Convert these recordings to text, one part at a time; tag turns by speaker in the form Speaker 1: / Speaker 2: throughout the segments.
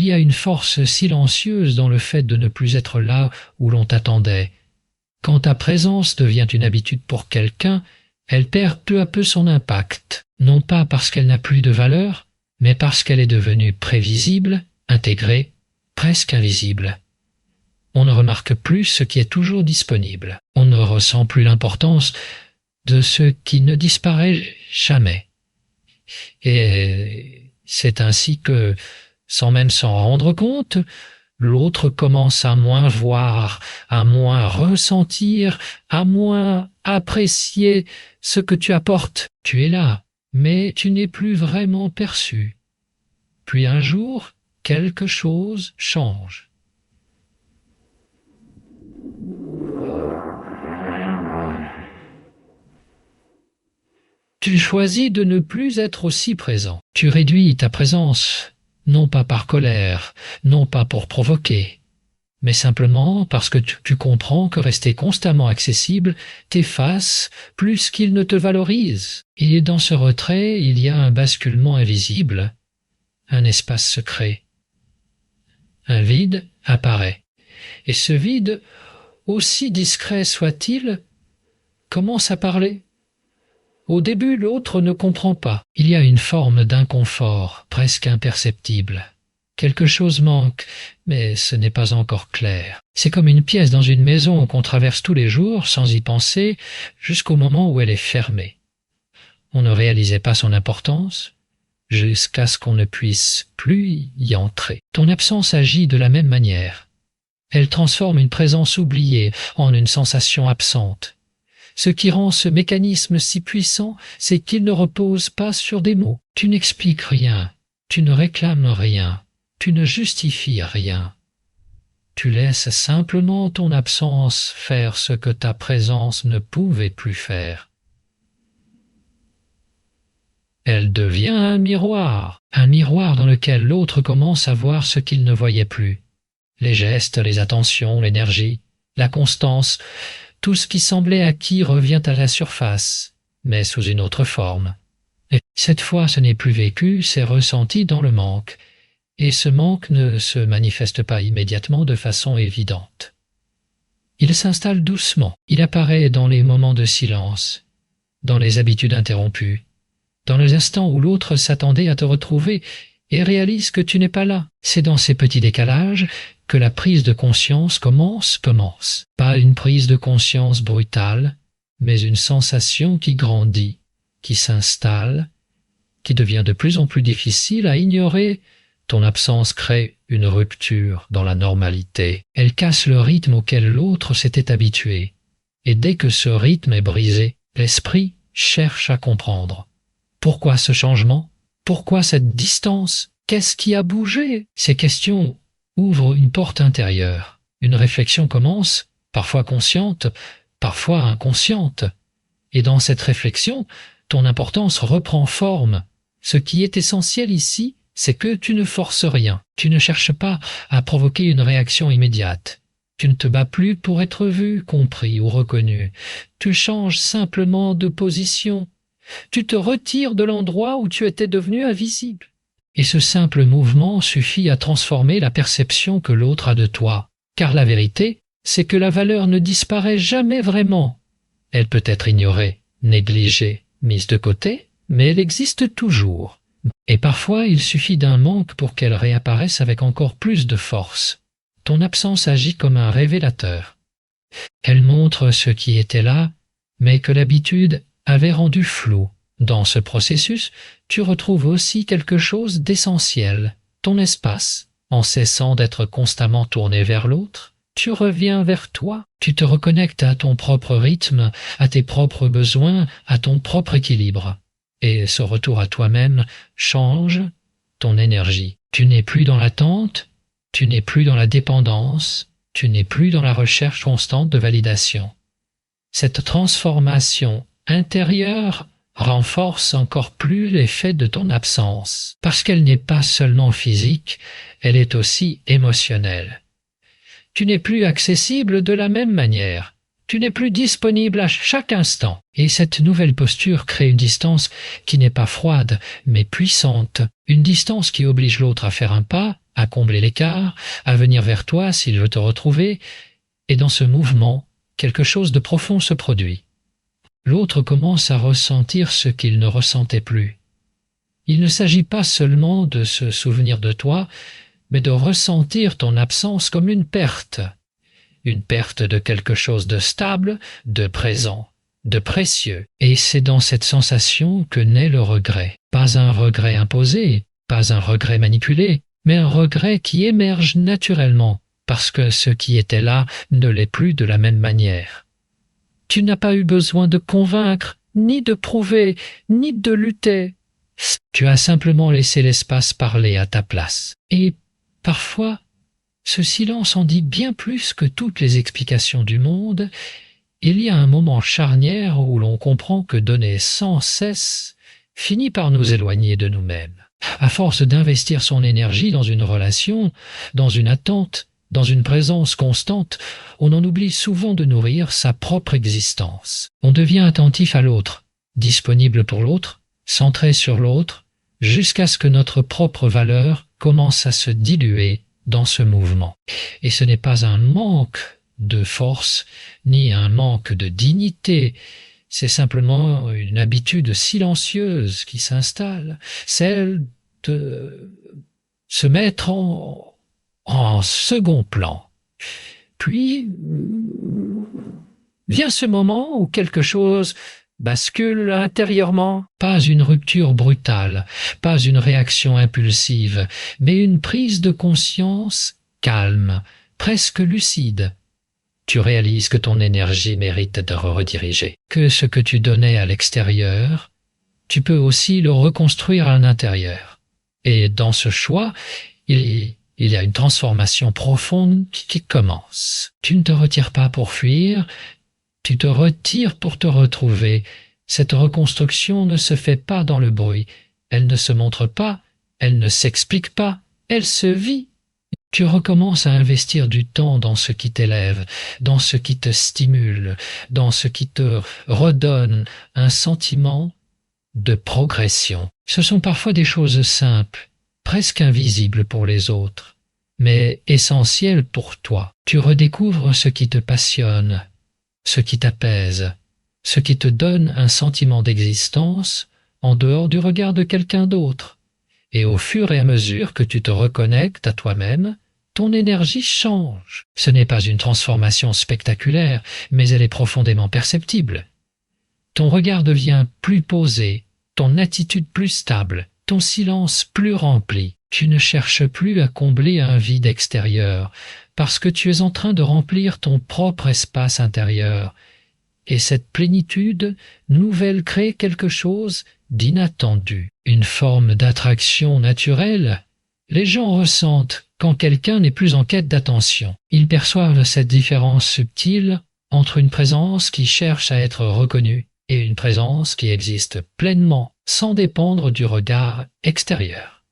Speaker 1: Il y a une force silencieuse dans le fait de ne plus être là où l'on t'attendait. Quand ta présence devient une habitude pour quelqu'un, elle perd peu à peu son impact, non pas parce qu'elle n'a plus de valeur, mais parce qu'elle est devenue prévisible, intégrée, presque invisible. On ne remarque plus ce qui est toujours disponible. On ne ressent plus l'importance de ce qui ne disparaît jamais. Et c'est ainsi que, sans même s'en rendre compte, l'autre commence à moins voir, à moins ressentir, à moins apprécier ce que tu apportes. Tu es là, mais tu n'es plus vraiment perçu. Puis un jour, quelque chose change. Tu choisis de ne plus être aussi présent. Tu réduis ta présence, non pas par colère, non pas pour provoquer, mais simplement parce que tu comprends que rester constamment accessible t'efface plus qu'il ne te valorise. Et dans ce retrait, il y a un basculement invisible, un espace secret. Un vide apparaît. Et ce vide, aussi discret soit-il, commence à parler. Au début, l'autre ne comprend pas. Il y a une forme d'inconfort, presque imperceptible. Quelque chose manque, mais ce n'est pas encore clair. C'est comme une pièce dans une maison qu'on traverse tous les jours, sans y penser, jusqu'au moment où elle est fermée. On ne réalisait pas son importance, jusqu'à ce qu'on ne puisse plus y entrer. Ton absence agit de la même manière. Elle transforme une présence oubliée en une sensation absente. Ce qui rend ce mécanisme si puissant, c'est qu'il ne repose pas sur des mots. Tu n'expliques rien, tu ne réclames rien, tu ne justifies rien. Tu laisses simplement ton absence faire ce que ta présence ne pouvait plus faire. Elle devient un miroir dans lequel l'autre commence à voir ce qu'il ne voyait plus. Les gestes, les attentions, l'énergie, la constance, tout ce qui semblait acquis revient à la surface, mais sous une autre forme. Et cette fois, ce n'est plus vécu, c'est ressenti dans le manque, et ce manque ne se manifeste pas immédiatement de façon évidente. Il s'installe doucement, il apparaît dans les moments de silence, dans les habitudes interrompues, dans les instants où l'autre s'attendait à te retrouver et réalise que tu n'es pas là. C'est dans ces petits décalages que la prise de conscience commence. Pas une prise de conscience brutale, mais une sensation qui grandit, qui s'installe, qui devient de plus en plus difficile à ignorer. Ton absence crée une rupture dans la normalité. Elle casse le rythme auquel l'autre s'était habitué. Et dès que ce rythme est brisé, l'esprit cherche à comprendre. Pourquoi ce changement? Pourquoi cette distance? Qu'est-ce qui a bougé? Ces questions ouvrent une porte intérieure. Une réflexion commence, parfois consciente, parfois inconsciente. Et dans cette réflexion, ton importance reprend forme. Ce qui est essentiel ici, c'est que tu ne forces rien. Tu ne cherches pas à provoquer une réaction immédiate. Tu ne te bats plus pour être vu, compris ou reconnu. Tu changes simplement de position. Tu te retires de l'endroit où tu étais devenu invisible. Et ce simple mouvement suffit à transformer la perception que l'autre a de toi. Car la vérité, c'est que la valeur ne disparaît jamais vraiment. Elle peut être ignorée, négligée, mise de côté, mais elle existe toujours. Et parfois, il suffit d'un manque pour qu'elle réapparaisse avec encore plus de force. Ton absence agit comme un révélateur. Elle montre ce qui était là, mais que l'habitude avait rendu flou. Dans ce processus, tu retrouves aussi quelque chose d'essentiel, ton espace. En cessant d'être constamment tourné vers l'autre, tu reviens vers toi, tu te reconnectes à ton propre rythme, à tes propres besoins, à ton propre équilibre. Et ce retour à toi-même change ton énergie. Tu n'es plus dans l'attente, tu n'es plus dans la dépendance, tu n'es plus dans la recherche constante de validation. Cette transformation intérieure renforce encore plus l'effet de ton absence, parce qu'elle n'est pas seulement physique, elle est aussi émotionnelle. Tu n'es plus accessible de la même manière. Tu n'es plus disponible à chaque instant. Et cette nouvelle posture crée une distance qui n'est pas froide, mais puissante. Une distance qui oblige l'autre à faire un pas, à combler l'écart, à venir vers toi s'il veut te retrouver, et dans ce mouvement, quelque chose de profond se produit. L'autre commence à ressentir ce qu'il ne ressentait plus. Il ne s'agit pas seulement de se souvenir de toi, mais de ressentir ton absence comme une perte de quelque chose de stable, de présent, de précieux. Et c'est dans cette sensation que naît le regret. Pas un regret imposé, pas un regret manipulé, mais un regret qui émerge naturellement, parce que ce qui était là ne l'est plus de la même manière. Tu n'as pas eu besoin de convaincre, ni de prouver, ni de lutter. Tu as simplement laissé l'espace parler à ta place. Et parfois, ce silence en dit bien plus que toutes les explications du monde. Il y a un moment charnière où l'on comprend que donner sans cesse finit par nous éloigner de nous-mêmes. À force d'investir son énergie dans une relation, dans une attente, dans une présence constante, on en oublie souvent de nourrir sa propre existence. On devient attentif à l'autre, disponible pour l'autre, centré sur l'autre, jusqu'à ce que notre propre valeur commence à se diluer dans ce mouvement. Et ce n'est pas un manque de force, ni un manque de dignité, c'est simplement une habitude silencieuse qui s'installe, celle de se mettre en second plan. Puis vient ce moment où quelque chose bascule intérieurement. Pas une rupture brutale, pas une réaction impulsive, mais une prise de conscience calme, presque lucide. Tu réalises que ton énergie mérite d'être redirigée, que ce que tu donnais à l'extérieur, tu peux aussi le reconstruire à l'intérieur. Et dans ce choix, il y a une transformation profonde qui commence. Tu ne te retires pas pour fuir, tu te retires pour te retrouver. Cette reconstruction ne se fait pas dans le bruit, elle ne se montre pas, elle ne s'explique pas, elle se vit. Tu recommences à investir du temps dans ce qui t'élève, dans ce qui te stimule, dans ce qui te redonne un sentiment de progression. Ce sont parfois des choses simples, presque invisibles pour les autres, mais essentielles pour toi. Tu redécouvres ce qui te passionne, ce qui t'apaise, ce qui te donne un sentiment d'existence en dehors du regard de quelqu'un d'autre. Et au fur et à mesure que tu te reconnectes à toi-même, ton énergie change. Ce n'est pas une transformation spectaculaire, mais elle est profondément perceptible. Ton regard devient plus posé, ton attitude plus stable, ton silence plus rempli. Tu ne cherches plus à combler un vide extérieur, parce que tu es en train de remplir ton propre espace intérieur. Et cette plénitude nouvelle crée quelque chose d'inattendu, une forme d'attraction naturelle. Les gens ressentent quand quelqu'un n'est plus en quête d'attention. Ils perçoivent cette différence subtile entre une présence qui cherche à être reconnue et une présence qui existe pleinement, sans dépendre du regard extérieur.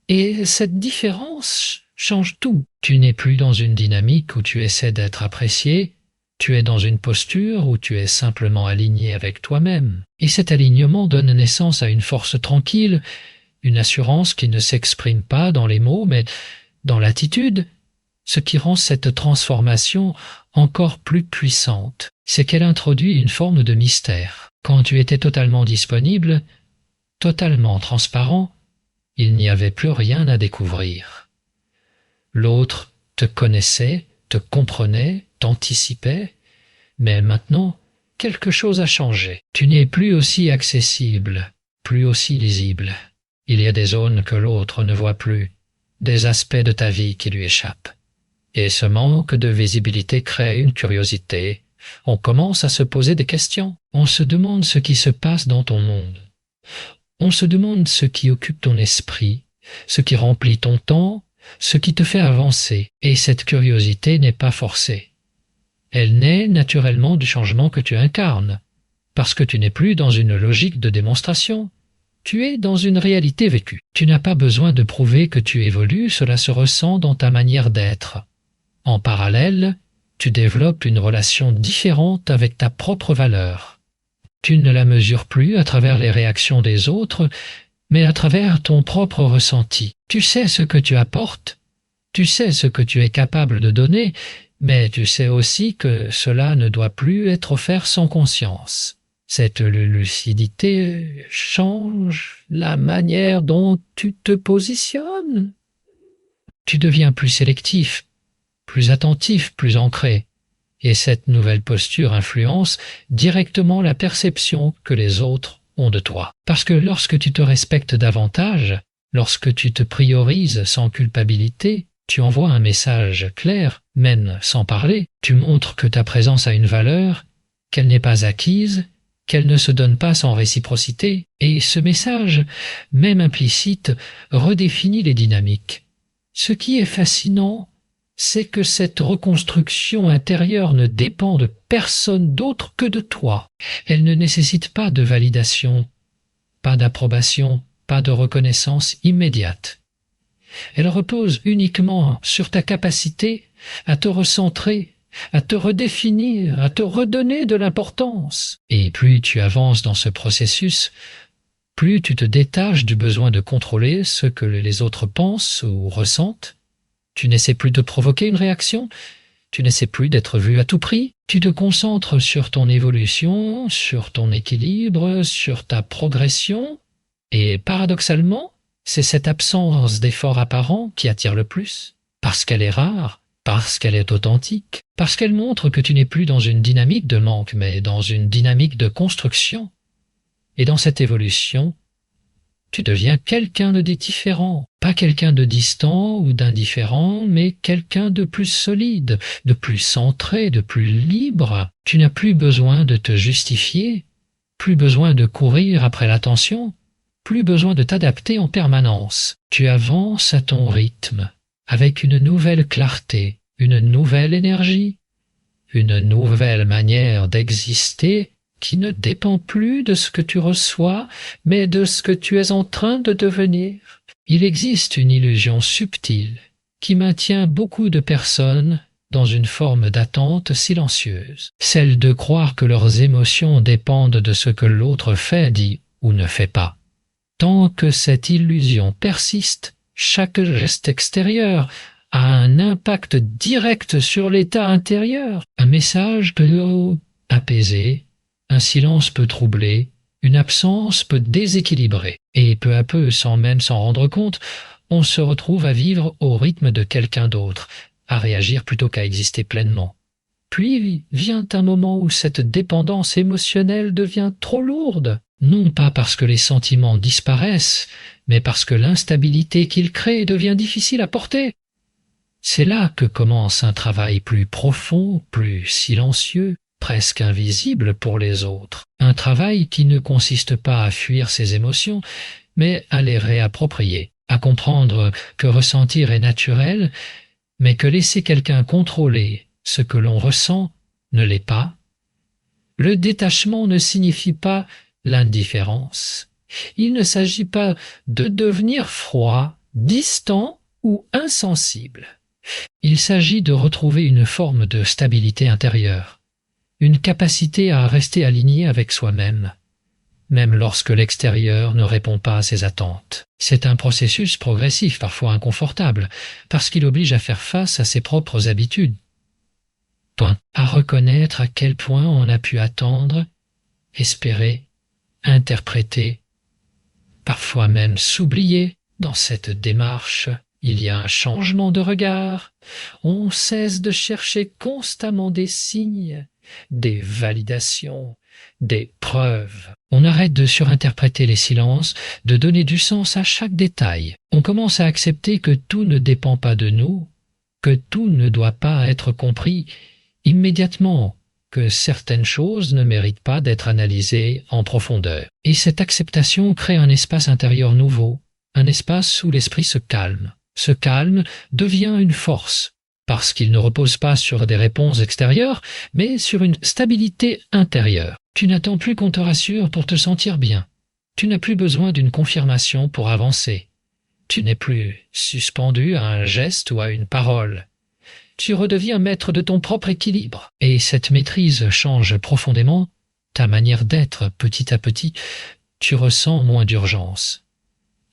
Speaker 1: Et cette différence change tout. Tu n'es plus dans une dynamique où tu essaies d'être apprécié, tu es dans une posture où tu es simplement aligné avec toi-même. Et cet alignement donne naissance à une force tranquille, une assurance qui ne s'exprime pas dans les mots, mais dans l'attitude. Ce qui rend cette transformation encore plus puissante, c'est qu'elle introduit une forme de mystère. Quand tu étais totalement disponible, totalement transparent, il n'y avait plus rien à découvrir. L'autre te connaissait, te comprenait, t'anticipait, mais maintenant, quelque chose a changé. Tu n'es plus aussi accessible, plus aussi lisible. Il y a des zones que l'autre ne voit plus, des aspects de ta vie qui lui échappent. Et ce manque de visibilité crée une curiosité. On commence à se poser des questions. On se demande ce qui se passe dans ton monde. On se demande ce qui occupe ton esprit, ce qui remplit ton temps, ce qui te fait avancer. Et cette curiosité n'est pas forcée. Elle naît naturellement du changement que tu incarnes, parce que tu n'es plus dans une logique de démonstration. Tu es dans une réalité vécue. Tu n'as pas besoin de prouver que tu évolues, cela se ressent dans ta manière d'être. En parallèle, tu développes une relation différente avec ta propre valeur. Tu ne la mesures plus à travers les réactions des autres, mais à travers ton propre ressenti. Tu sais ce que tu apportes, tu sais ce que tu es capable de donner, mais tu sais aussi que cela ne doit plus être offert sans conscience. Cette lucidité change la manière dont tu te positionnes. Tu deviens plus sélectif, plus attentif, plus ancré. Et cette nouvelle posture influence directement la perception que les autres ont de toi. Parce que lorsque tu te respectes davantage, lorsque tu te priorises sans culpabilité, tu envoies un message clair, même sans parler. Tu montres que ta présence a une valeur, qu'elle n'est pas acquise, qu'elle ne se donne pas sans réciprocité. Et ce message, même implicite, redéfinit les dynamiques. Ce qui est fascinant, c'est que cette reconstruction intérieure ne dépend de personne d'autre que de toi. Elle ne nécessite pas de validation, pas d'approbation, pas de reconnaissance immédiate. Elle repose uniquement sur ta capacité à te recentrer, à te redéfinir, à te redonner de l'importance. Et plus tu avances dans ce processus, plus tu te détaches du besoin de contrôler ce que les autres pensent ou ressentent. Tu n'essaies plus de provoquer une réaction, tu n'essaies plus d'être vu à tout prix, tu te concentres sur ton évolution, sur ton équilibre, sur ta progression, et paradoxalement, c'est cette absence d'effort apparent qui attire le plus, parce qu'elle est rare, parce qu'elle est authentique, parce qu'elle montre que tu n'es plus dans une dynamique de manque, mais dans une dynamique de construction. Et dans cette évolution, tu deviens quelqu'un de différent, pas quelqu'un de distant ou d'indifférent, mais quelqu'un de plus solide, de plus centré, de plus libre. Tu n'as plus besoin de te justifier, plus besoin de courir après l'attention, plus besoin de t'adapter en permanence. Tu avances à ton rythme, avec une nouvelle clarté, une nouvelle énergie, une nouvelle manière d'exister qui ne dépend plus de ce que tu reçois, mais de ce que tu es en train de devenir. Il existe une illusion subtile qui maintient beaucoup de personnes dans une forme d'attente silencieuse, celle de croire que leurs émotions dépendent de ce que l'autre fait, dit ou ne fait pas. Tant que cette illusion persiste, chaque geste extérieur a un impact direct sur l'état intérieur. Un message peut apaiser, un silence peut troubler, une absence peut déséquilibrer. Et peu à peu, sans même s'en rendre compte, on se retrouve à vivre au rythme de quelqu'un d'autre, à réagir plutôt qu'à exister pleinement. Puis vient un moment où cette dépendance émotionnelle devient trop lourde, non pas parce que les sentiments disparaissent, mais parce que l'instabilité qu'ils créent devient difficile à porter. C'est là que commence un travail plus profond, plus silencieux, presque invisible pour les autres. Un travail qui ne consiste pas à fuir ses émotions, mais à les réapproprier, à comprendre que ressentir est naturel, mais que laisser quelqu'un contrôler ce que l'on ressent ne l'est pas. Le détachement ne signifie pas l'indifférence. Il ne s'agit pas de devenir froid, distant ou insensible. Il s'agit de retrouver une forme de stabilité intérieure, une capacité à rester aligné avec soi-même, même lorsque l'extérieur ne répond pas à ses attentes. C'est un processus progressif, parfois inconfortable, parce qu'il oblige à faire face à ses propres habitudes, à reconnaître à quel point on a pu attendre, espérer, interpréter, parfois même s'oublier dans cette démarche. Il y a un changement de regard, on cesse de chercher constamment des signes, des validations, des preuves. On arrête de surinterpréter les silences, de donner du sens à chaque détail. On commence à accepter que tout ne dépend pas de nous, que tout ne doit pas être compris immédiatement, que certaines choses ne méritent pas d'être analysées en profondeur. Et cette acceptation crée un espace intérieur nouveau, un espace où l'esprit se calme. Ce calme devient une force, parce qu'il ne repose pas sur des réponses extérieures, mais sur une stabilité intérieure. Tu n'attends plus qu'on te rassure pour te sentir bien. Tu n'as plus besoin d'une confirmation pour avancer. Tu n'es plus suspendu à un geste ou à une parole. Tu redeviens maître de ton propre équilibre. Et cette maîtrise change profondément ta manière d'être petit à petit. Tu ressens moins d'urgence.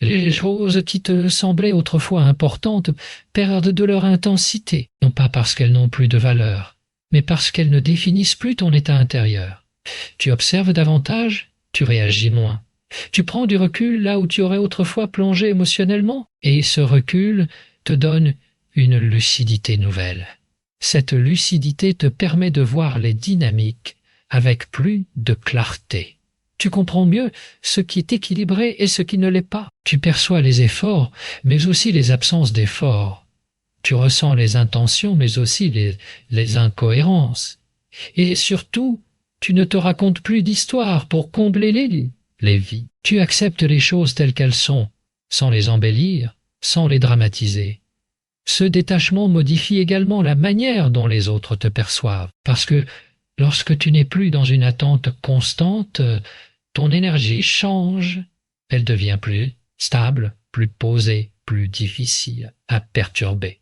Speaker 1: Les choses qui te semblaient autrefois importantes perdent de leur intensité, non pas parce qu'elles n'ont plus de valeur, mais parce qu'elles ne définissent plus ton état intérieur. Tu observes davantage, tu réagis moins. Tu prends du recul là où tu aurais autrefois plongé émotionnellement, et ce recul te donne une lucidité nouvelle. Cette lucidité te permet de voir les dynamiques avec plus de clarté. Tu comprends mieux ce qui est équilibré et ce qui ne l'est pas. Tu perçois les efforts, mais aussi les absences d'efforts. Tu ressens les intentions, mais aussi les incohérences. Et surtout, tu ne te racontes plus d'histoires pour combler les vies. Tu acceptes les choses telles qu'elles sont, sans les embellir, sans les dramatiser. Ce détachement modifie également la manière dont les autres te perçoivent, parce que lorsque tu n'es plus dans une attente constante, ton énergie change, elle devient plus stable, plus posée, plus difficile à perturber.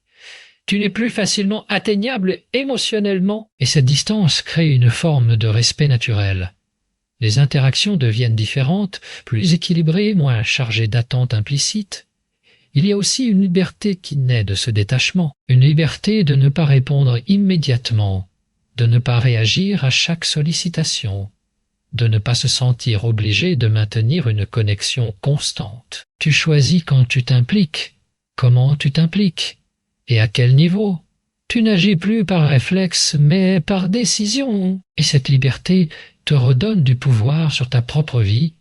Speaker 1: Tu n'es plus facilement atteignable émotionnellement, et cette distance crée une forme de respect naturel. Les interactions deviennent différentes, plus équilibrées, moins chargées d'attentes implicites. Il y a aussi une liberté qui naît de ce détachement, une liberté de ne pas répondre immédiatement, de ne pas réagir à chaque sollicitation, de ne pas se sentir obligé de maintenir une connexion constante. Tu choisis quand tu t'impliques, comment tu t'impliques, et à quel niveau. Tu n'agis plus par réflexe, mais par décision, et cette liberté te redonne du pouvoir sur ta propre vie.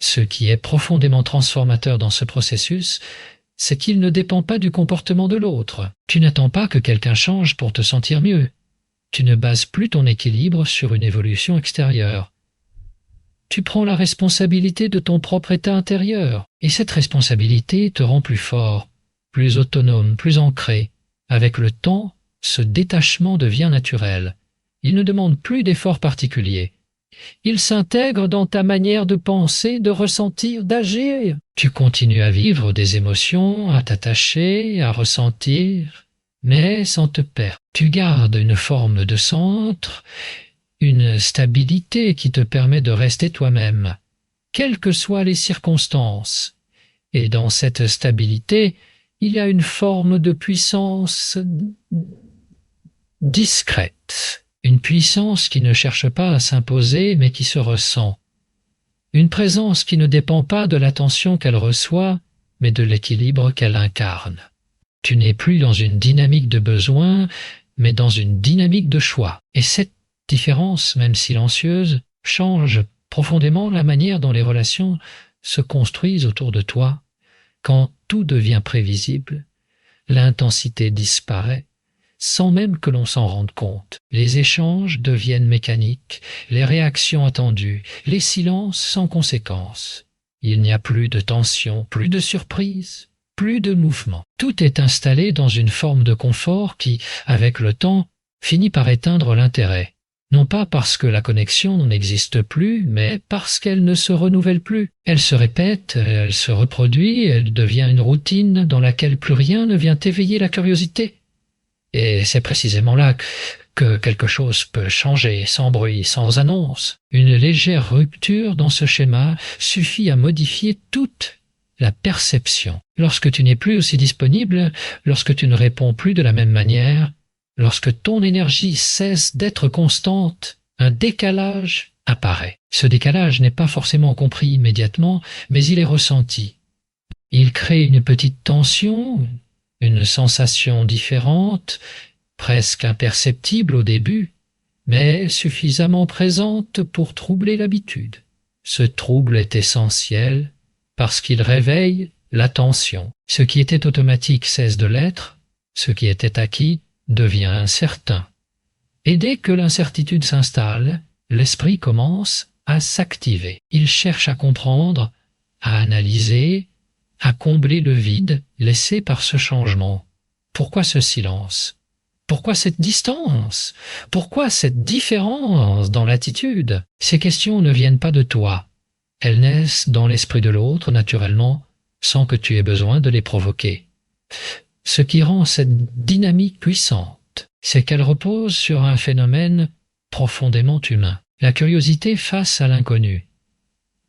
Speaker 1: Ce qui est profondément transformateur dans ce processus, c'est qu'il ne dépend pas du comportement de l'autre. Tu n'attends pas que quelqu'un change pour te sentir mieux. Tu ne bases plus ton équilibre sur une évolution extérieure. Tu prends la responsabilité de ton propre état intérieur, et cette responsabilité te rend plus fort, plus autonome, plus ancré. Avec le temps, ce détachement devient naturel. Il ne demande plus d'efforts particuliers. Il s'intègre dans ta manière de penser, de ressentir, d'agir. Tu continues à vivre des émotions, à t'attacher, à ressentir, mais sans te perdre. Tu gardes une forme de centre, une stabilité qui te permet de rester toi-même, quelles que soient les circonstances. Et dans cette stabilité, il y a une forme de puissance discrète, une puissance qui ne cherche pas à s'imposer mais qui se ressent, une présence qui ne dépend pas de l'attention qu'elle reçoit mais de l'équilibre qu'elle incarne. Tu n'es plus dans une dynamique de besoin mais dans une dynamique de choix. Et cette différence, même silencieuse, change profondément la manière dont les relations se construisent autour de toi. Quand tout devient prévisible, l'intensité disparaît, sans même que l'on s'en rende compte. Les échanges deviennent mécaniques, les réactions attendues, les silences sans conséquence. Il n'y a plus de tension, plus de surprise, plus de mouvement. Tout est installé dans une forme de confort qui, avec le temps, finit par éteindre l'intérêt. Non pas parce que la connexion n'existe plus, mais parce qu'elle ne se renouvelle plus. Elle se répète, elle se reproduit, elle devient une routine dans laquelle plus rien ne vient éveiller la curiosité. Et c'est précisément là que quelque chose peut changer, sans bruit, sans annonce. Une légère rupture dans ce schéma suffit à modifier toute la perception. Lorsque tu n'es plus aussi disponible, lorsque tu ne réponds plus de la même manière, lorsque ton énergie cesse d'être constante, un décalage apparaît. Ce décalage n'est pas forcément compris immédiatement, mais il est ressenti. Il crée une petite tension, une sensation différente, presque imperceptible au début, mais suffisamment présente pour troubler l'habitude. Ce trouble est essentiel parce qu'il réveille l'attention. Ce qui était automatique cesse de l'être, ce qui était acquis devient incertain. Et dès que l'incertitude s'installe, l'esprit commence à s'activer. Il cherche à comprendre, à analyser, à combler le vide laissé par ce changement. Pourquoi ce silence? Pourquoi cette distance? Pourquoi cette différence dans l'attitude? Ces questions ne viennent pas de toi. Elles naissent dans l'esprit de l'autre, naturellement, sans que tu aies besoin de les provoquer. Ce qui rend cette dynamique puissante, c'est qu'elle repose sur un phénomène profondément humain. La curiosité face à l'inconnu.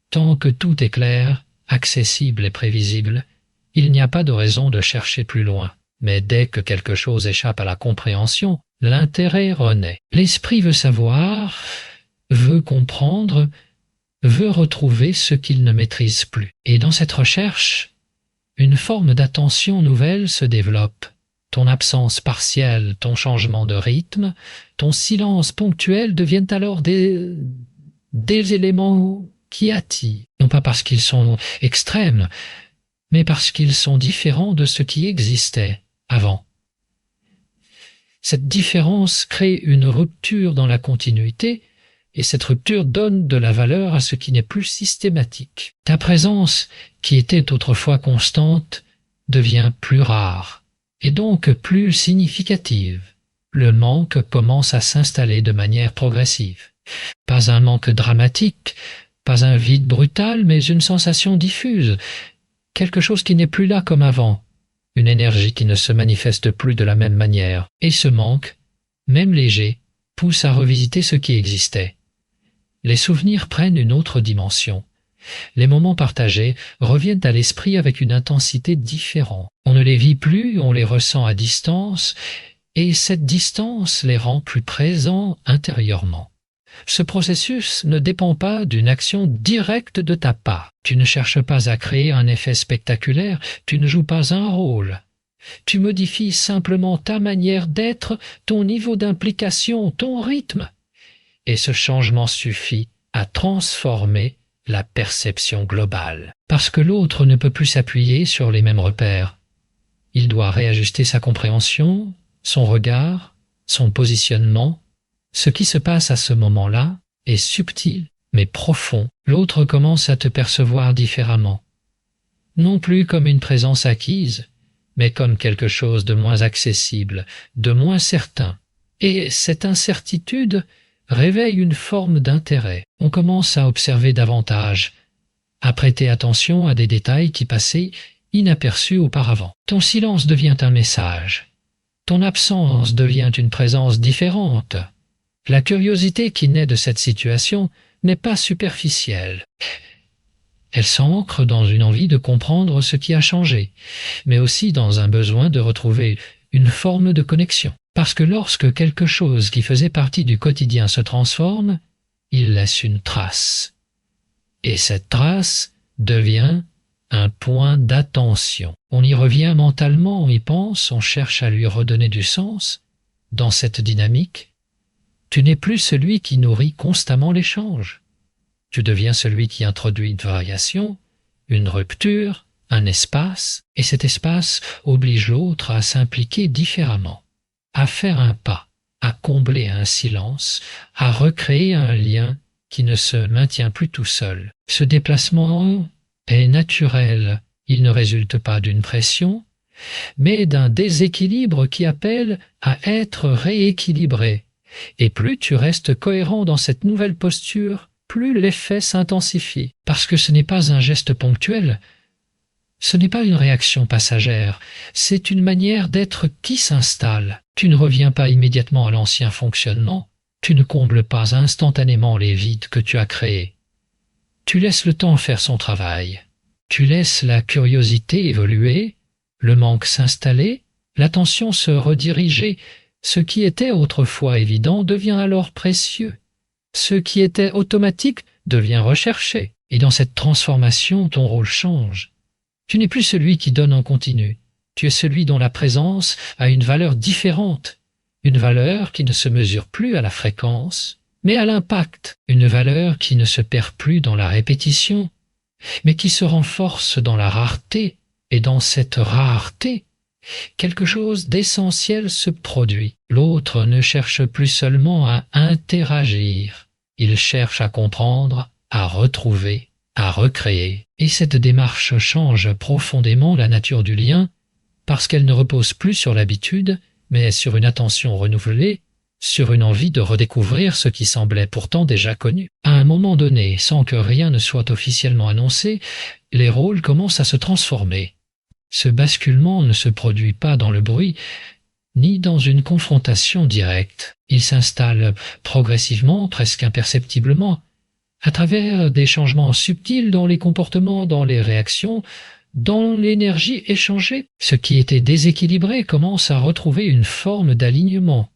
Speaker 1: Tant que tout est clair, accessible et prévisible, il n'y a pas de raison de chercher plus loin. Mais dès que quelque chose échappe à la compréhension, l'intérêt renaît. L'esprit veut savoir, veut comprendre, veut retrouver ce qu'il ne maîtrise plus. Et dans cette recherche, une forme d'attention nouvelle se développe. Ton absence partielle, ton changement de rythme, ton silence ponctuel deviennent alors des éléments qui attirent. Non pas parce qu'ils sont extrêmes, mais parce qu'ils sont différents de ce qui existait avant. Cette différence crée une rupture dans la continuité, et cette rupture donne de la valeur à ce qui n'est plus systématique. Ta présence, qui était autrefois constante, devient plus rare, et donc plus significative. Le manque commence à s'installer de manière progressive. Pas un manque dramatique, pas un vide brutal, mais une sensation diffuse, quelque chose qui n'est plus là comme avant, une énergie qui ne se manifeste plus de la même manière. Et ce manque, même léger, pousse à revisiter ce qui existait. Les souvenirs prennent une autre dimension. Les moments partagés reviennent à l'esprit avec une intensité différente. On ne les vit plus, on les ressent à distance, et cette distance les rend plus présents intérieurement. Ce processus ne dépend pas d'une action directe de ta part. Tu ne cherches pas à créer un effet spectaculaire, tu ne joues pas un rôle. Tu modifies simplement ta manière d'être, ton niveau d'implication, ton rythme. Et ce changement suffit à transformer la perception globale. Parce que l'autre ne peut plus s'appuyer sur les mêmes repères. Il doit réajuster sa compréhension, son regard, son positionnement. Ce qui se passe à ce moment-là est subtil, mais profond. L'autre commence à te percevoir différemment. Non plus comme une présence acquise, mais comme quelque chose de moins accessible, de moins certain. Et cette incertitude réveille une forme d'intérêt. On commence à observer davantage, à prêter attention à des détails qui passaient inaperçus auparavant. Ton silence devient un message. Ton absence devient une présence différente. La curiosité qui naît de cette situation n'est pas superficielle. Elle s'ancre dans une envie de comprendre ce qui a changé, mais aussi dans un besoin de retrouver une forme de connexion. Parce que lorsque quelque chose qui faisait partie du quotidien se transforme, il laisse une trace. Et cette trace devient un point d'attention. On y revient mentalement, on y pense, on cherche à lui redonner du sens. Dans cette dynamique, tu n'es plus celui qui nourrit constamment l'échange. Tu deviens celui qui introduit une variation, une rupture, un espace, et cet espace oblige l'autre à s'impliquer différemment, à faire un pas, à combler un silence, à recréer un lien qui ne se maintient plus tout seul. Ce déplacement est naturel, il ne résulte pas d'une pression, mais d'un déséquilibre qui appelle à être rééquilibré. Et plus tu restes cohérent dans cette nouvelle posture, plus l'effet s'intensifie. Parce que ce n'est pas un geste ponctuel, ce n'est pas une réaction passagère, c'est une manière d'être qui s'installe. Tu ne reviens pas immédiatement à l'ancien fonctionnement, tu ne combles pas instantanément les vides que tu as créés. Tu laisses le temps faire son travail. Tu laisses la curiosité évoluer, le manque s'installer, l'attention se rediriger. Ce qui était autrefois évident devient alors précieux. Ce qui était automatique devient recherché. Et dans cette transformation, ton rôle change. Tu n'es plus celui qui donne en continu. Tu es celui dont la présence a une valeur différente. Une valeur qui ne se mesure plus à la fréquence, mais à l'impact. Une valeur qui ne se perd plus dans la répétition, mais qui se renforce dans la rareté. Et dans cette rareté, quelque chose d'essentiel se produit. L'autre ne cherche plus seulement à interagir, il cherche à comprendre, à retrouver, à recréer. Et cette démarche change profondément la nature du lien, parce qu'elle ne repose plus sur l'habitude, mais sur une attention renouvelée, sur une envie de redécouvrir ce qui semblait pourtant déjà connu. À un moment donné, sans que rien ne soit officiellement annoncé, les rôles commencent à se transformer. Ce basculement ne se produit pas dans le bruit, ni dans une confrontation directe. Il s'installe progressivement, presque imperceptiblement, à travers des changements subtils dans les comportements, dans les réactions, dans l'énergie échangée. Ce qui était déséquilibré commence à retrouver une forme d'alignement.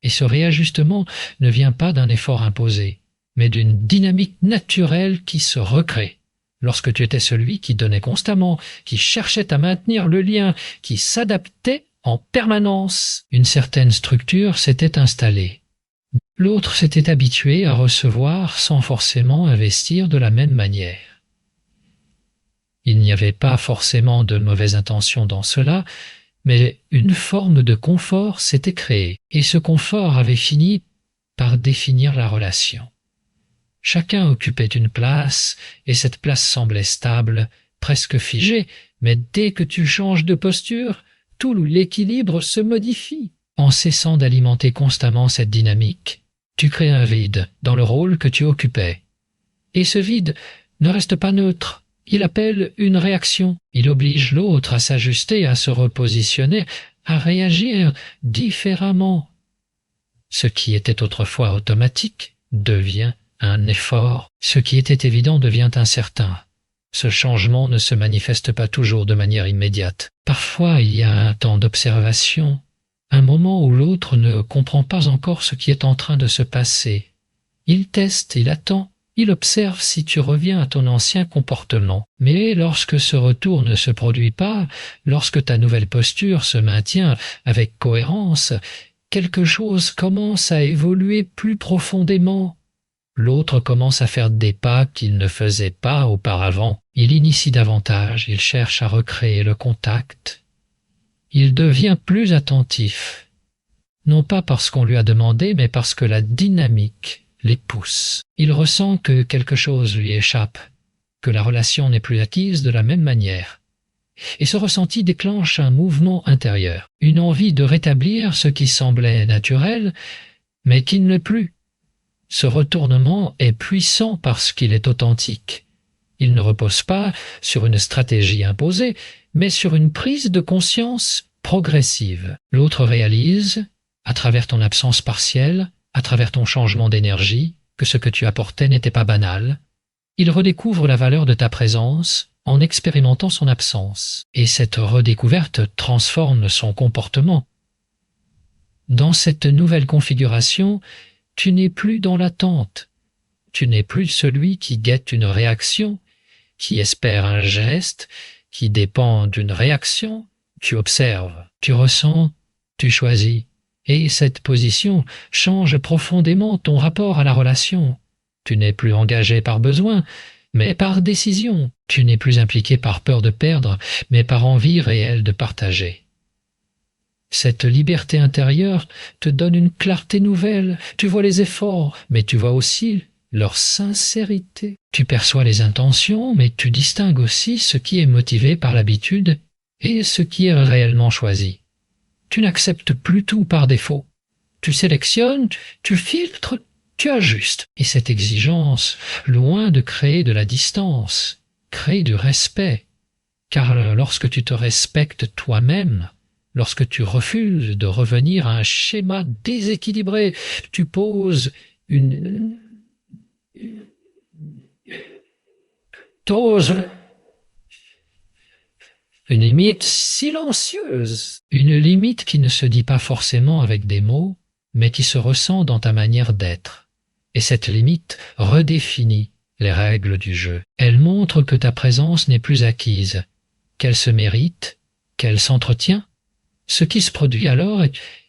Speaker 1: Et ce réajustement ne vient pas d'un effort imposé, mais d'une dynamique naturelle qui se recrée. Lorsque tu étais celui qui donnait constamment, qui cherchait à maintenir le lien, qui s'adaptait en permanence, une certaine structure s'était installée. L'autre s'était habitué à recevoir sans forcément investir de la même manière. Il n'y avait pas forcément de mauvaise intention dans cela, mais une forme de confort s'était créée, et ce confort avait fini par définir la relation. Chacun occupait une place, et cette place semblait stable, presque figée, mais dès que tu changes de posture, tout l'équilibre se modifie. En cessant d'alimenter constamment cette dynamique, tu crées un vide dans le rôle que tu occupais. Et ce vide ne reste pas neutre. Il appelle une réaction. Il oblige l'autre à s'ajuster, à se repositionner, à réagir différemment. Ce qui était autrefois automatique devient un effort. Ce qui était évident devient incertain. Ce changement ne se manifeste pas toujours de manière immédiate. Parfois, il y a un temps d'observation, un moment où l'autre ne comprend pas encore ce qui est en train de se passer. Il teste, il attend, il observe si tu reviens à ton ancien comportement. Mais lorsque ce retour ne se produit pas, lorsque ta nouvelle posture se maintient avec cohérence, quelque chose commence à évoluer plus profondément. L'autre commence à faire des pas qu'il ne faisait pas auparavant. Il initie davantage, il cherche à recréer le contact. Il devient plus attentif, non pas parce qu'on lui a demandé, mais parce que la dynamique les pousse. Il ressent que quelque chose lui échappe, que la relation n'est plus acquise de la même manière. Et ce ressenti déclenche un mouvement intérieur, une envie de rétablir ce qui semblait naturel, mais qui ne l'est plus. Ce retournement est puissant parce qu'il est authentique. Il ne repose pas sur une stratégie imposée, mais sur une prise de conscience progressive. L'autre réalise, à travers ton absence partielle, à travers ton changement d'énergie, que ce que tu apportais n'était pas banal. Il redécouvre la valeur de ta présence en expérimentant son absence, et cette redécouverte transforme son comportement. Dans cette nouvelle configuration, tu n'es plus dans l'attente. Tu n'es plus celui qui guette une réaction, qui espère un geste, qui dépend d'une réaction. Tu observes, tu ressens, tu choisis. Et cette position change profondément ton rapport à la relation. Tu n'es plus engagé par besoin, mais par décision. Tu n'es plus impliqué par peur de perdre, mais par envie réelle de partager. Cette liberté intérieure te donne une clarté nouvelle. Tu vois les efforts, mais tu vois aussi leur sincérité. Tu perçois les intentions, mais tu distingues aussi ce qui est motivé par l'habitude et ce qui est réellement choisi. Tu n'acceptes plus tout par défaut. Tu sélectionnes, tu filtres, tu ajustes. Et cette exigence, loin de créer de la distance, crée du respect. Car lorsque tu te respectes toi-même, lorsque tu refuses de revenir à un schéma déséquilibré, tu poses une limite silencieuse, une limite qui ne se dit pas forcément avec des mots, mais qui se ressent dans ta manière d'être. Et cette limite redéfinit les règles du jeu. Elle montre que ta présence n'est plus acquise, qu'elle se mérite, qu'elle s'entretient. Ce qui se produit alors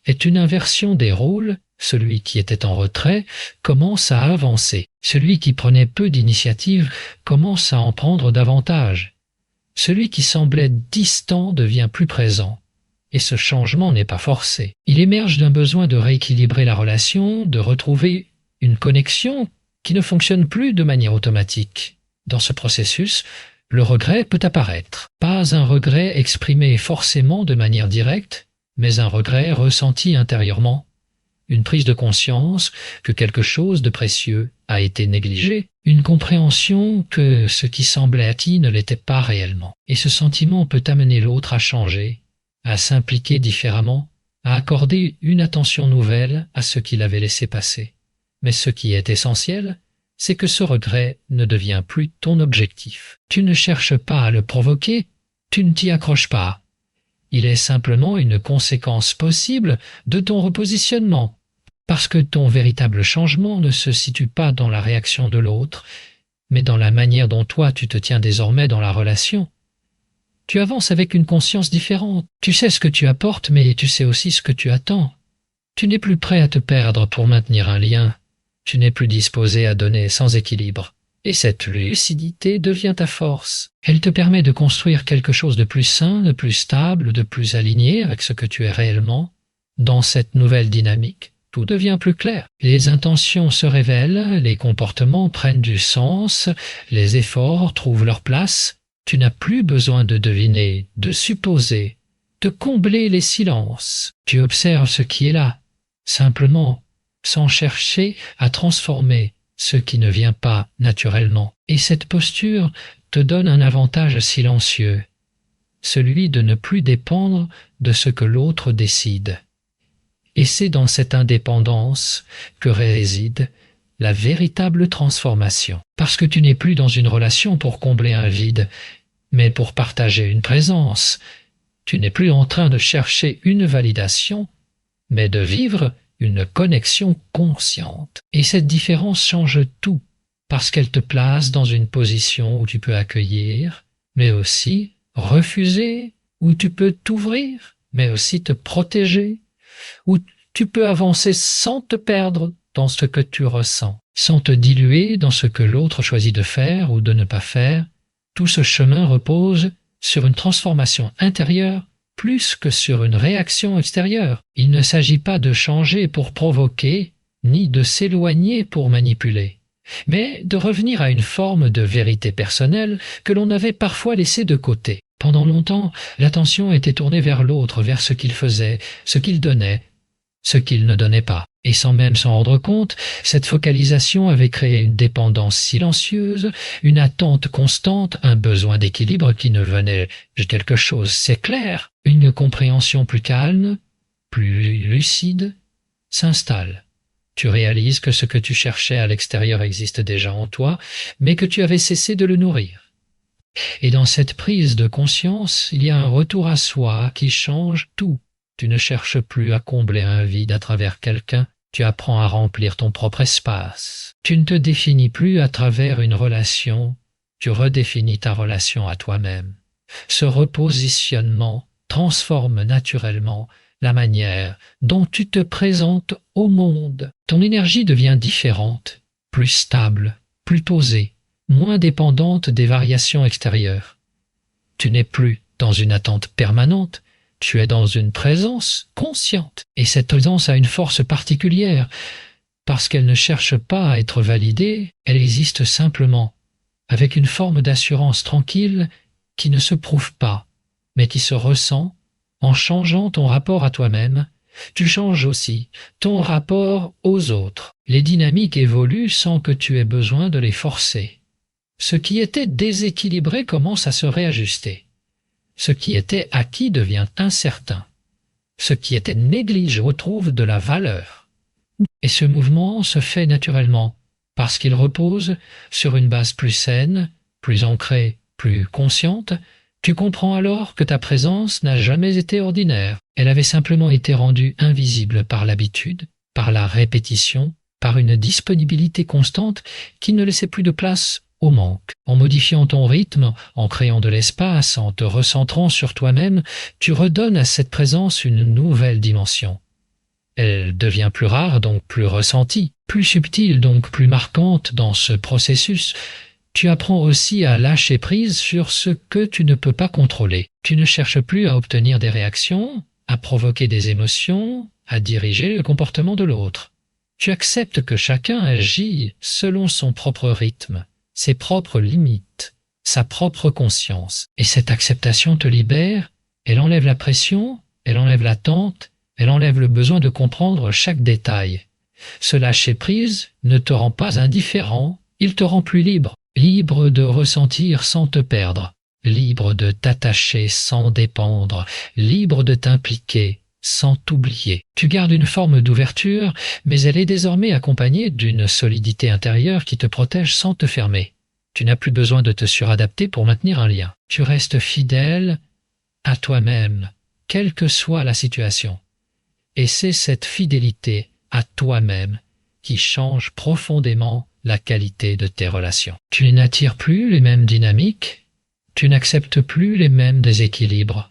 Speaker 1: est une inversion des rôles. Celui qui était en retrait commence à avancer. Celui qui prenait peu d'initiative commence à en prendre davantage. Celui qui semblait distant devient plus présent. Et ce changement n'est pas forcé. Il émerge d'un besoin de rééquilibrer la relation, de retrouver une connexion qui ne fonctionne plus de manière automatique. Dans ce processus, le regret peut apparaître. Pas un regret exprimé forcément de manière directe, mais un regret ressenti intérieurement. Une prise de conscience que quelque chose de précieux a été négligé, une compréhension que ce qui semblait acquis ne l'était pas réellement. Et ce sentiment peut amener l'autre à changer, à s'impliquer différemment, à accorder une attention nouvelle à ce qu'il avait laissé passer. Mais ce qui est essentiel, c'est que ce regret ne devient plus ton objectif. Tu ne cherches pas à le provoquer, tu ne t'y accroches pas. Il est simplement une conséquence possible de ton repositionnement, parce que ton véritable changement ne se situe pas dans la réaction de l'autre, mais dans la manière dont toi tu te tiens désormais dans la relation. Tu avances avec une conscience différente. Tu sais ce que tu apportes, mais tu sais aussi ce que tu attends. Tu n'es plus prêt à te perdre pour maintenir un lien. Tu n'es plus disposé à donner sans équilibre. Et cette lucidité devient ta force. Elle te permet de construire quelque chose de plus sain, de plus stable, de plus aligné avec ce que tu es réellement. Dans cette nouvelle dynamique, tout devient plus clair. Les intentions se révèlent, les comportements prennent du sens, les efforts trouvent leur place. Tu n'as plus besoin de deviner, de supposer, de combler les silences. Tu observes ce qui est là, simplement, sans chercher à transformer ce qui ne vient pas naturellement. Et cette posture te donne un avantage silencieux, celui de ne plus dépendre de ce que l'autre décide. Et c'est dans cette indépendance que réside la véritable transformation. Parce que tu n'es plus dans une relation pour combler un vide, mais pour partager une présence. Tu n'es plus en train de chercher une validation, mais de vivre une connexion consciente. Et cette différence change tout, parce qu'elle te place dans une position où tu peux accueillir, mais aussi refuser, où tu peux t'ouvrir, mais aussi te protéger, où tu peux avancer sans te perdre dans ce que tu ressens, sans te diluer dans ce que l'autre choisit de faire ou de ne pas faire. Tout ce chemin repose sur une transformation intérieure plus que sur une réaction extérieure. Il ne s'agit pas de changer pour provoquer, ni de s'éloigner pour manipuler, mais de revenir à une forme de vérité personnelle que l'on avait parfois laissée de côté. Pendant longtemps, l'attention était tournée vers l'autre, vers ce qu'il faisait, ce qu'il donnait, ce qu'il ne donnait pas. Et sans même s'en rendre compte, cette focalisation avait créé une dépendance silencieuse, une attente constante, un besoin d'équilibre qui ne venait de quelque chose, c'est clair. Une compréhension plus calme, plus lucide, s'installe. Tu réalises que ce que tu cherchais à l'extérieur existe déjà en toi, mais que tu avais cessé de le nourrir. Et dans cette prise de conscience, il y a un retour à soi qui change tout. Tu ne cherches plus à combler un vide à travers quelqu'un, tu apprends à remplir ton propre espace. Tu ne te définis plus à travers une relation, tu redéfinis ta relation à toi-même. Ce repositionnement transforme naturellement la manière dont tu te présentes au monde. Ton énergie devient différente, plus stable, plus posée, moins dépendante des variations extérieures. Tu n'es plus dans une attente permanente, tu es dans une présence consciente. Et cette présence a une force particulière, parce qu'elle ne cherche pas à être validée, elle existe simplement, avec une forme d'assurance tranquille qui ne se prouve pas, mais qui se ressent en changeant ton rapport à toi-même. Tu changes aussi ton rapport aux autres. Les dynamiques évoluent sans que tu aies besoin de les forcer. Ce qui était déséquilibré commence à se réajuster. Ce qui était acquis devient incertain. Ce qui était négligé retrouve de la valeur. Et ce mouvement se fait naturellement, parce qu'il repose sur une base plus saine, plus ancrée, plus consciente. Tu comprends alors que ta présence n'a jamais été ordinaire. Elle avait simplement été rendue invisible par l'habitude, par la répétition, par une disponibilité constante qui ne laissait plus de place au manque. En modifiant ton rythme, en créant de l'espace, en te recentrant sur toi-même, tu redonnes à cette présence une nouvelle dimension. Elle devient plus rare, donc plus ressentie, plus subtile, donc plus marquante dans ce processus. Tu apprends aussi à lâcher prise sur ce que tu ne peux pas contrôler. Tu ne cherches plus à obtenir des réactions, à provoquer des émotions, à diriger le comportement de l'autre. Tu acceptes que chacun agit selon son propre rythme, ses propres limites, sa propre conscience. Et cette acceptation te libère, elle enlève la pression, elle enlève l'attente, elle enlève le besoin de comprendre chaque détail. Ce lâcher-prise ne te rend pas indifférent, il te rend plus libre. Libre de ressentir sans te perdre, libre de t'attacher sans dépendre, libre de t'impliquer sans t'oublier. Tu gardes une forme d'ouverture, mais elle est désormais accompagnée d'une solidité intérieure qui te protège sans te fermer. Tu n'as plus besoin de te suradapter pour maintenir un lien. Tu restes fidèle à toi-même, quelle que soit la situation. Et c'est cette fidélité à toi-même qui change profondément la qualité de tes relations. Tu n'attires plus les mêmes dynamiques, tu n'acceptes plus les mêmes déséquilibres.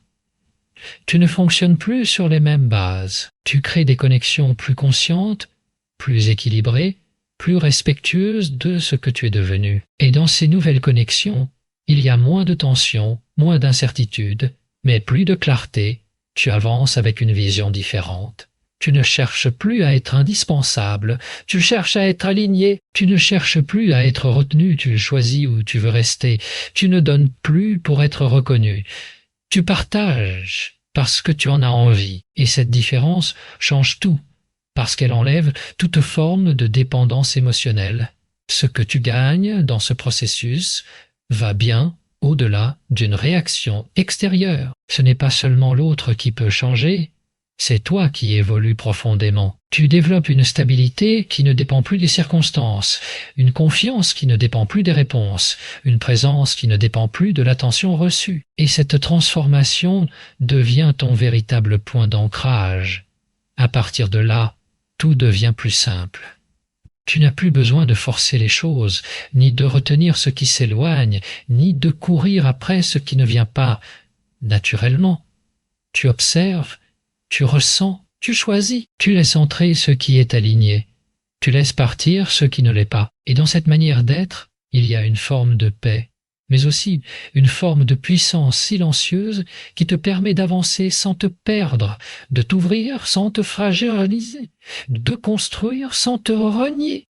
Speaker 1: Tu ne fonctionnes plus sur les mêmes bases. Tu crées des connexions plus conscientes, plus équilibrées, plus respectueuses de ce que tu es devenu. Et dans ces nouvelles connexions, il y a moins de tension, moins d'incertitude, mais plus de clarté. Tu avances avec une vision différente. Tu ne cherches plus à être indispensable, tu cherches à être aligné. Tu ne cherches plus à être retenu, tu choisis où tu veux rester. Tu ne donnes plus pour être reconnu. Tu partages parce que tu en as envie. Et cette différence change tout, parce qu'elle enlève toute forme de dépendance émotionnelle. Ce que tu gagnes dans ce processus va bien au-delà d'une réaction extérieure. Ce n'est pas seulement l'autre qui peut changer, c'est toi qui évolues profondément. Tu développes une stabilité qui ne dépend plus des circonstances, une confiance qui ne dépend plus des réponses, une présence qui ne dépend plus de l'attention reçue. Et cette transformation devient ton véritable point d'ancrage. À partir de là, tout devient plus simple. Tu n'as plus besoin de forcer les choses, ni de retenir ce qui s'éloigne, ni de courir après ce qui ne vient pas naturellement. Tu observes, tu ressens, tu choisis, tu laisses entrer ce qui est aligné, tu laisses partir ce qui ne l'est pas. Et dans cette manière d'être, il y a une forme de paix, mais aussi une forme de puissance silencieuse qui te permet d'avancer sans te perdre, de t'ouvrir sans te fragiliser, de construire sans te renier.